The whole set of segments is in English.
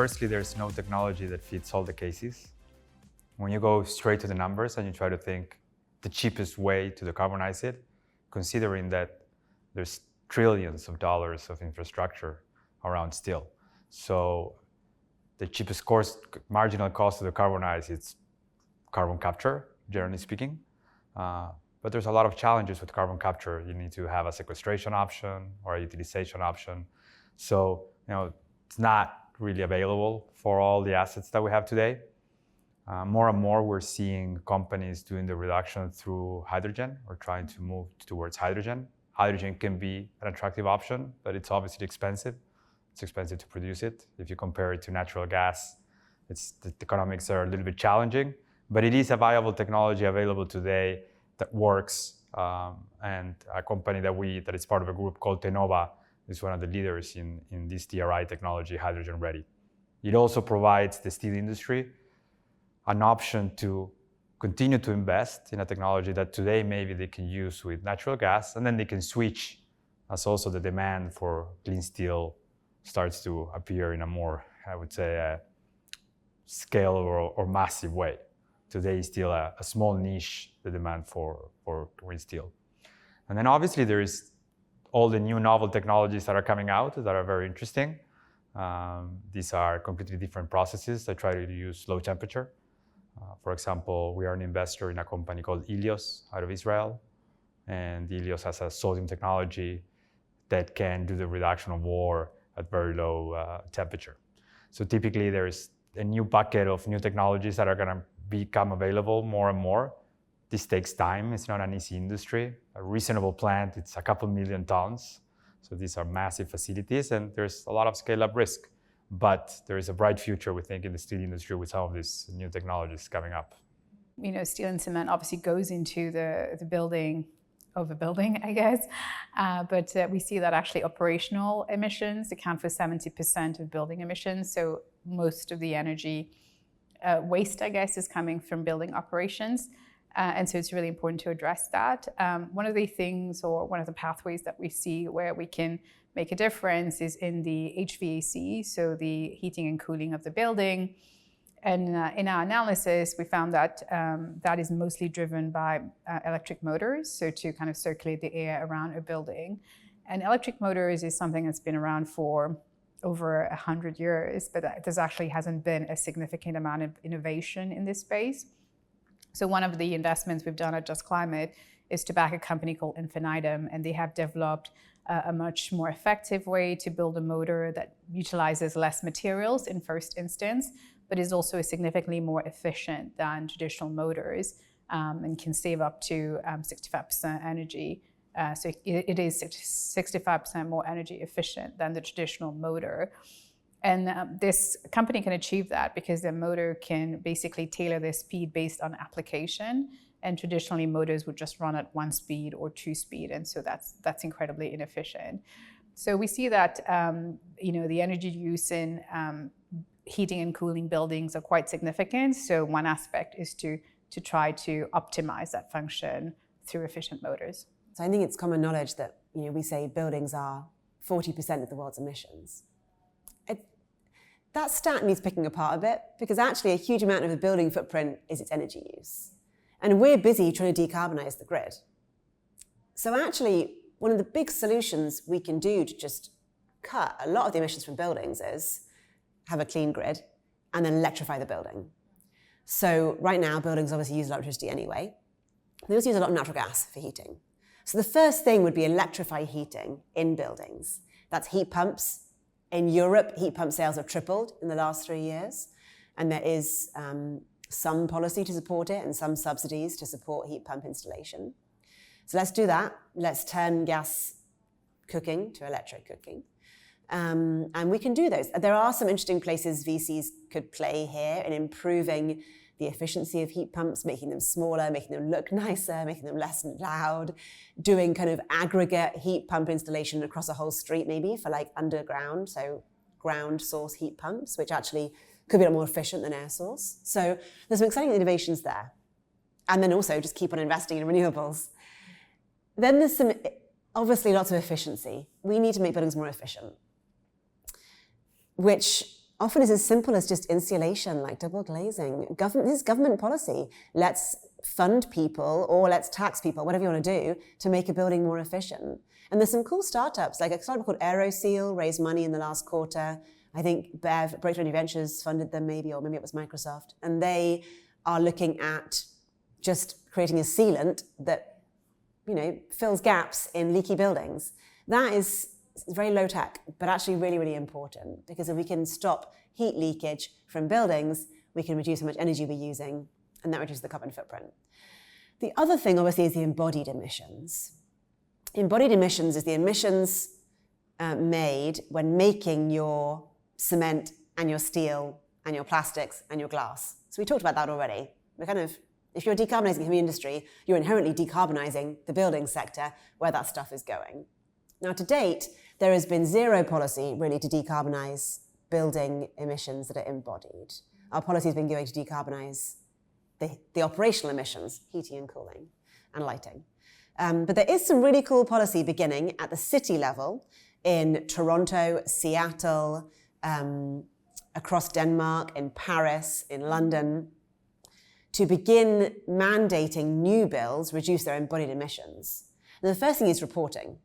firstly, there's no technology that fits all the cases. When you go straight to the numbers and you try to think the cheapest way to decarbonize it, considering that there's trillions of dollars of infrastructure around still. So the cheapest marginal cost to decarbonize is carbon capture, generally speaking. But there's a lot of challenges with carbon capture. You need to have a sequestration option or a utilization option. So, it's not really available for all the assets that we have today. More and more, we're seeing companies doing the reduction through hydrogen or trying to move towards hydrogen. Hydrogen can be an attractive option, but it's obviously expensive. It's expensive to produce it. If you compare it to natural gas, the economics are a little bit challenging, but it is a viable technology available today that works. And a company that is part of a group called Tenova is one of the leaders in this DRI technology, hydrogen ready. It also provides the steel industry an option to continue to invest in a technology that today maybe they can use with natural gas, and then they can switch as also the demand for clean steel starts to appear in a more, I would say, scale or massive way. Today is still a small niche, the demand for green steel. And then obviously there is all the new novel technologies that are coming out that are very interesting. These are completely different processes that try to use low temperature. For example, we are an investor in a company called Ilios out of Israel. And Ilios has a sodium technology that can do the reduction of ore at very low temperature. So typically there's a new bucket of new technologies that are going to become available more and more. This takes time. It's not an easy industry. A reasonable plant, it's a couple million tons. So these are massive facilities, and there's a lot of scale-up risk. But there is a bright future, we think, in the steel industry with some of these new technologies coming up. Steel and cement obviously goes into the building of a building, I guess. But we see that actually operational emissions account for 70% of building emissions. So most of the energy waste, I guess, is coming from building operations. And so it's really important to address that. One of the things, or one of the pathways that we see where we can make a difference is in the HVAC, so the heating and cooling of the building. And in our analysis, we found that that is mostly driven by electric motors, so to kind of circulate the air around a building. And electric motors is something that's been around for over 100 years, but there actually hasn't been a significant amount of innovation in this space. So one of the investments we've done at Just Climate is to back a company called Infinitum, and they have developed a much more effective way to build a motor that utilizes less materials in first instance, but is also significantly more efficient than traditional motors and can save up to 65% energy. So it is 65% more energy efficient than the traditional motor. And this company can achieve that because the motor can basically tailor their speed based on application. And traditionally, motors would just run at 1 speed or 2 speed, and so that's incredibly inefficient. So we see that the energy use in heating and cooling buildings are quite significant. So one aspect is to try to optimize that function through efficient motors. So I think it's common knowledge that we say buildings are 40% of the world's emissions. That stat needs picking apart a bit, because actually a huge amount of the building footprint is its energy use. And we're busy trying to decarbonize the grid. So actually, one of the big solutions we can do to just cut a lot of the emissions from buildings is have a clean grid and then electrify the building. So right now, buildings obviously use electricity anyway. They also use a lot of natural gas for heating. So the first thing would be electrify heating in buildings. That's heat pumps. In Europe, heat pump sales have tripled in the last 3 years. And there is some policy to support it and some subsidies to support heat pump installation. So let's do that. Let's turn gas cooking to electric cooking. And we can do those. There are some interesting places VCs could play here in improving the efficiency of heat pumps, making them smaller, making them look nicer, making them less loud, doing kind of aggregate heat pump installation across a whole street maybe for like underground, so ground source heat pumps, which actually could be a lot more efficient than air source. So there's some exciting innovations there. And then also just keep on investing in renewables. Then there's obviously lots of efficiency. We need to make buildings more efficient, which often is as simple as just insulation, like double glazing. This is government policy. Let's fund people or let's tax people, whatever you want to do, to make a building more efficient. And there's some cool startups, like a startup called AeroSeal raised money in the last quarter. I think Bev, Breakthrough New Ventures, funded them maybe, or maybe it was Microsoft. And they are looking at just creating a sealant that, fills gaps in leaky buildings. That is very low tech, but actually really, really important, because if we can stop heat leakage from buildings, we can reduce how much energy we're using, and that reduces the carbon footprint. The other thing, obviously, is the embodied emissions. Embodied emissions is the emissions made when making your cement and your steel and your plastics and your glass. So we talked about that already. If you're decarbonising the heavy industry, you're inherently decarbonising the building sector where that stuff is going. Now, to date, there has been zero policy really to decarbonise building emissions that are embodied. Our policy has been going to decarbonise the operational emissions, heating and cooling and lighting. But there is some really cool policy beginning at the city level in Toronto, Seattle, across Denmark, in Paris, in London, to begin mandating new builds reduce their embodied emissions. And the first thing is reporting.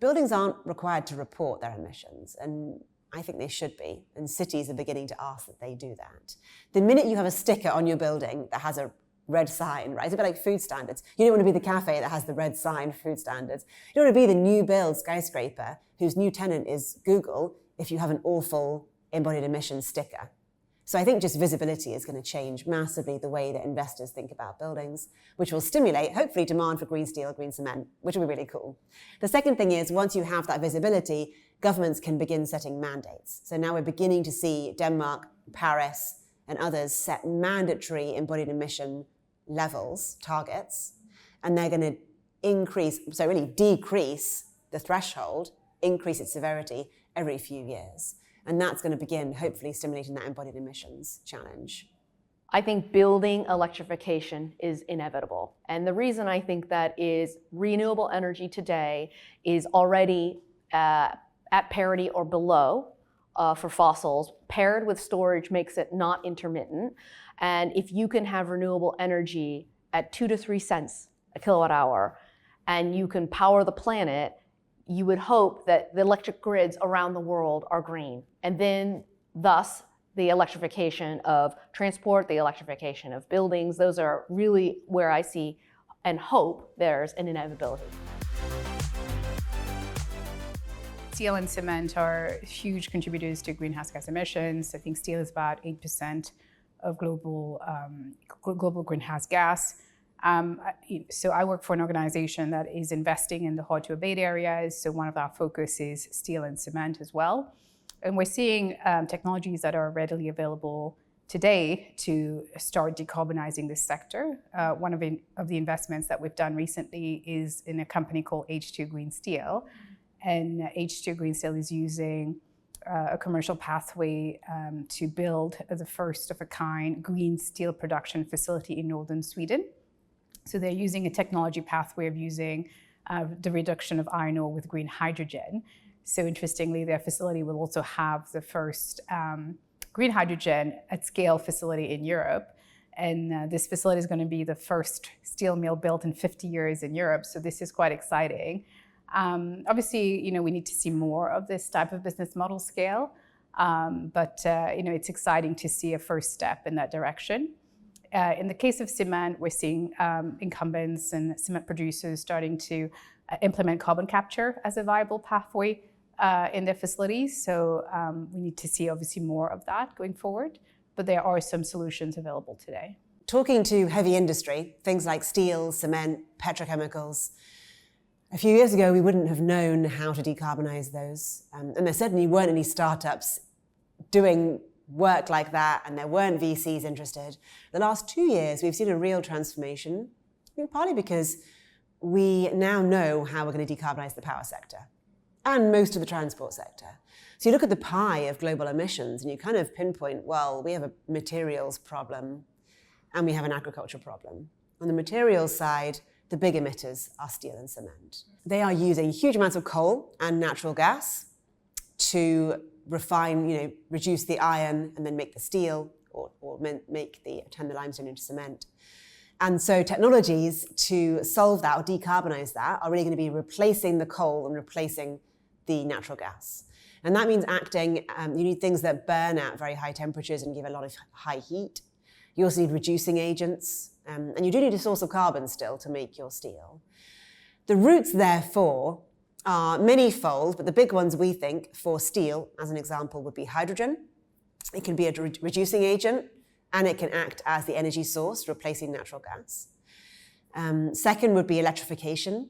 Buildings aren't required to report their emissions, and I think they should be, and cities are beginning to ask that they do that. The minute you have a sticker on your building that has a red sign, right? It's a bit like food standards. You don't want to be the cafe that has the red sign, food standards. You don't want to be the new build skyscraper whose new tenant is Google if you have an awful embodied emissions sticker. So I think just visibility is going to change massively the way that investors think about buildings, which will stimulate, hopefully, demand for green steel, green cement, which will be really cool. The second thing is, once you have that visibility, governments can begin setting mandates. So now we're beginning to see Denmark, Paris, and others set mandatory embodied emission levels, targets, and they're going to decrease the threshold, increase its severity every few years. And that's going to begin, hopefully, stimulating that embodied emissions challenge. I think building electrification is inevitable. And the reason I think that is renewable energy today is already at parity or below for fossils. Paired with storage makes it not intermittent. And if you can have renewable energy at 2 to 3 cents a kilowatt hour, and you can power the planet, you would hope that the electric grids around the world are green. And then, thus, the electrification of transport, the electrification of buildings, those are really where I see and hope there's an inevitability. Steel and cement are huge contributors to greenhouse gas emissions. I think steel is about 8% of global greenhouse gas. So I work for an organization that is investing in the hard to abate areas. So one of our focus is steel and cement as well. And we're seeing technologies that are readily available today to start decarbonizing this sector. One of the investments that we've done recently is in a company called H2 Green Steel. And H2 Green Steel is using a commercial pathway to build the first of a kind green steel production facility in northern Sweden. So they're using a technology pathway of using the reduction of iron ore with green hydrogen. So interestingly, their facility will also have the first green hydrogen at scale facility in Europe. And this facility is going to be the first steel mill built in 50 years in Europe. So this is quite exciting. Obviously, we need to see more of this type of business model scale. But it's exciting to see a first step in that direction. In the case of cement, we're seeing incumbents and cement producers starting to implement carbon capture as a viable pathway in their facilities. So we need to see obviously more of that going forward, but there are some solutions available today. Talking to heavy industry, things like steel, cement, petrochemicals, a few years ago we wouldn't have known how to decarbonize those. And there certainly weren't any startups doing work like that, and there weren't VCs interested. The last 2 years, we've seen a real transformation, I think partly because we now know how we're going to decarbonize the power sector and most of the transport sector. So you look at the pie of global emissions and you kind of pinpoint, well, we have a materials problem and we have an agriculture problem. On the materials side, the big emitters are steel and cement. They are using huge amounts of coal and natural gas to refine, reduce the iron and then make the steel or turn the limestone into cement. And so technologies to solve that or decarbonize that are really going to be replacing the coal and replacing the natural gas. And that means you need things that burn at very high temperatures and give a lot of high heat. You also need reducing agents, and you do need a source of carbon still to make your steel. The routes, therefore, are many-fold, but the big ones we think for steel, as an example, would be hydrogen. It can be a reducing agent, and it can act as the energy source, replacing natural gas. Second would be electrification.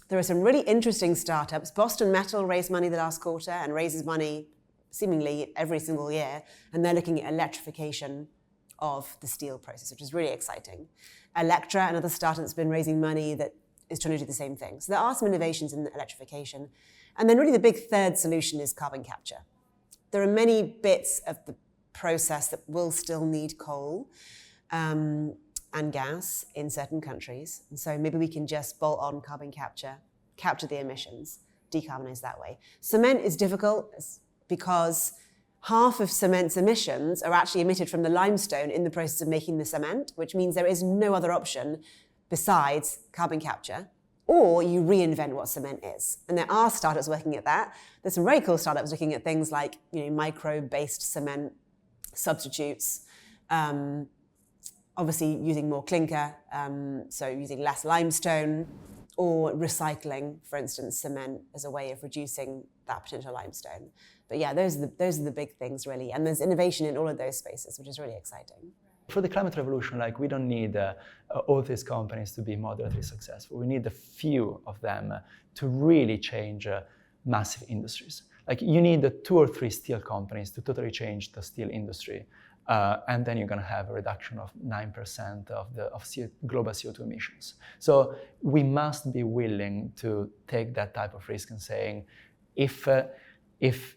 There are some really interesting startups. Boston Metal raised money the last quarter and raises money seemingly every single year, and they're looking at electrification of the steel process, which is really exciting. Electra, another startup that's been raising money that is trying to do the same thing. So there are some innovations in electrification. And then really the big third solution is carbon capture. There are many bits of the process that will still need coal and gas in certain countries. And so maybe we can just bolt on carbon capture the emissions, decarbonize that way. Cement is difficult because half of cement's emissions are actually emitted from the limestone in the process of making the cement, which means there is no other option besides carbon capture, or you reinvent what cement is. And there are startups working at that. There's some very cool startups looking at things like microbe-based cement substitutes, obviously using more clinker, so using less limestone, or recycling, for instance, cement as a way of reducing that potential limestone. But yeah, those are the big things really. And there's innovation in all of those spaces, which is really exciting. For the climate revolution, we don't need all these companies to be moderately successful. We need a few of them to really change massive industries. You need 2 or 3 steel companies to totally change the steel industry, and then you're going to have a reduction of 9% of global CO2 emissions. So we must be willing to take that type of risk and saying, if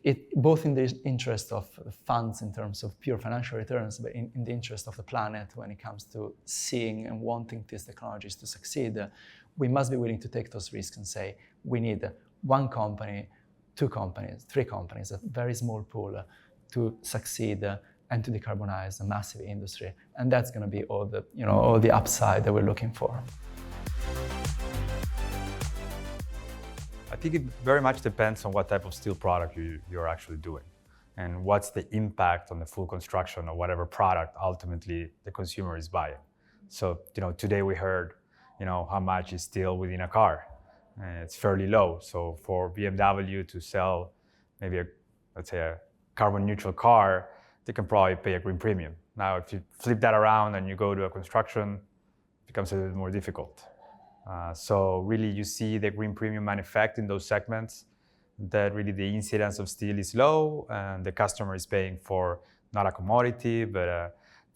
it, both in the interest of funds in terms of pure financial returns, but in the interest of the planet when it comes to seeing and wanting these technologies to succeed, we must be willing to take those risks and say, we need 1 company, 2 companies, 3 companies, a very small pool to succeed and to decarbonize a massive industry. And that's going to be all the upside that we're looking for. I think it very much depends on what type of steel product you're actually doing and what's the impact on the full construction of whatever product ultimately the consumer is buying. So, today we heard, how much is steel within a car. And it's fairly low. So for BMW to sell maybe let's say a carbon neutral car, they can probably pay a green premium. Now, if you flip that around and you go to a construction, it becomes a little more difficult. So really you see the green premium effect in those segments that really the incidence of steel is low and the customer is paying for not a commodity, but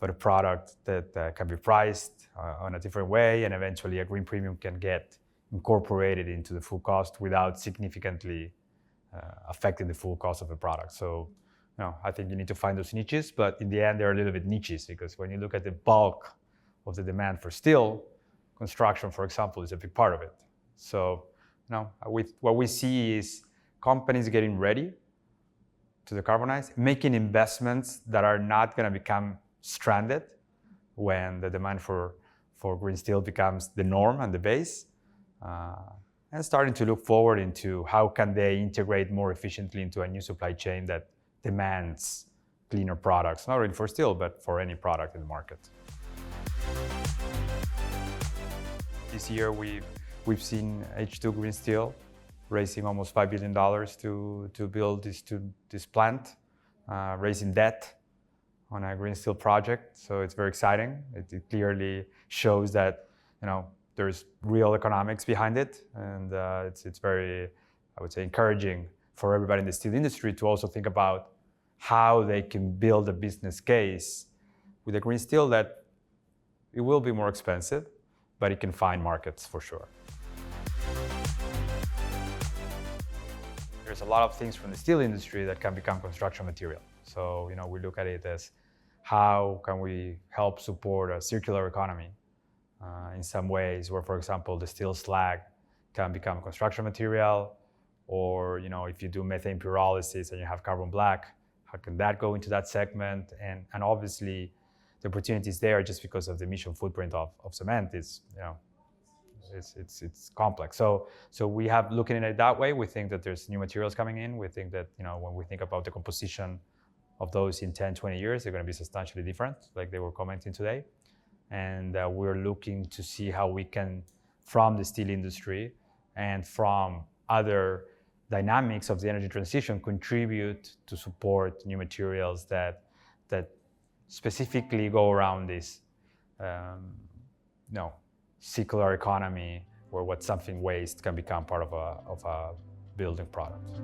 a product that can be priced on a different way, and eventually a green premium can get incorporated into the full cost without significantly affecting the full cost of the product. So, I think you need to find those niches, but in the end, they're a little bit niches because when you look at the bulk of the demand for steel, construction, for example, is a big part of it. So, what we see is companies getting ready to decarbonize, making investments that are not going to become stranded when the demand for green steel becomes the norm and the base, and starting to look forward into how can they integrate more efficiently into a new supply chain that demands cleaner products, not only for steel, but for any product in the market. This year, we've seen H2 Green Steel raising almost $5 billion to build this plant, raising debt on a green steel project. So it's very exciting. It clearly shows that there's real economics behind it, and it's very, I would say, encouraging for everybody in the steel industry to also think about how they can build a business case with a green steel that it will be more expensive, but it can find markets for sure. There's a lot of things from the steel industry that can become construction material. So, we look at it as how can we help support a circular economy in some ways where, for example, the steel slag can become construction material, Or if you do methane pyrolysis and you have carbon black, how can that go into that segment? And obviously, the opportunities there, just because of the emission footprint of cement, is it's complex. So we have looking at it that way. We think that there's new materials coming in. We think that when we think about the composition of those in 10, 20 years, they're going to be substantially different, like they were commenting today. And we're looking to see how we can, from the steel industry and from other dynamics of the energy transition, contribute to support new materials that specifically go around this circular economy, where something waste can become part of a building product.